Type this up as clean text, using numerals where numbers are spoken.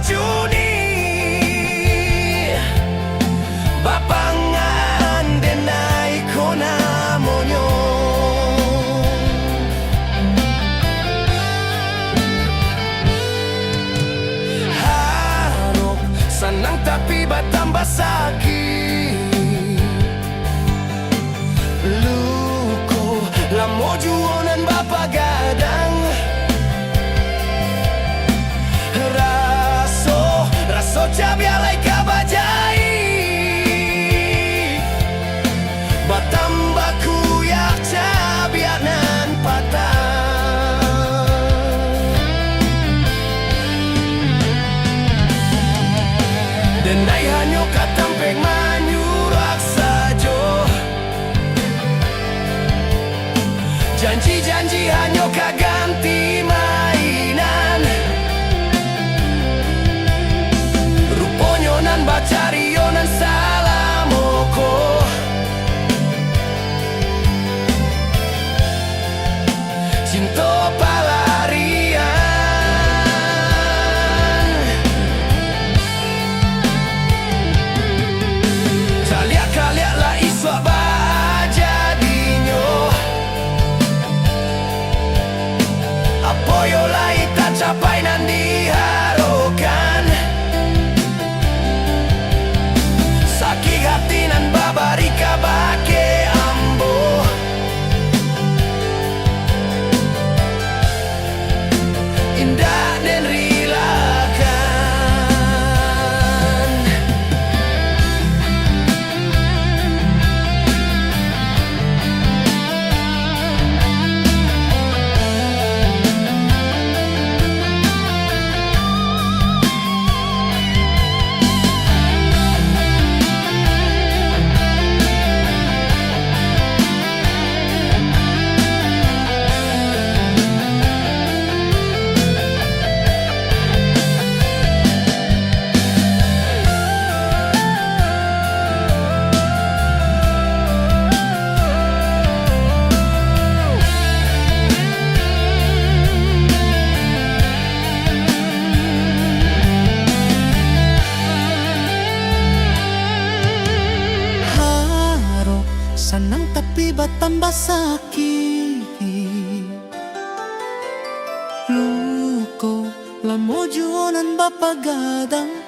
bacuni bapangan denai kona monyo. Harok senang tapi bertambah sakit. Luko lamo juonan bapa gadang. Raso cabai alai kabajai batambah kuyak cabai nan patah. Denai hanyo katampeng manyurak sajo. Janji-janji hanyo kaganti mainan. Ruponyo nan bacario nan salamoko. Cinto palarian. Kaliak-kaliak lah iswa bajadinyo. Apoyo lah ita capai nan diharokan. Sakit hati nan babarika bake ambo. Indah dan rilakan. Senang tapi bertambah sakit. Luko lamo juonan bapa gadang.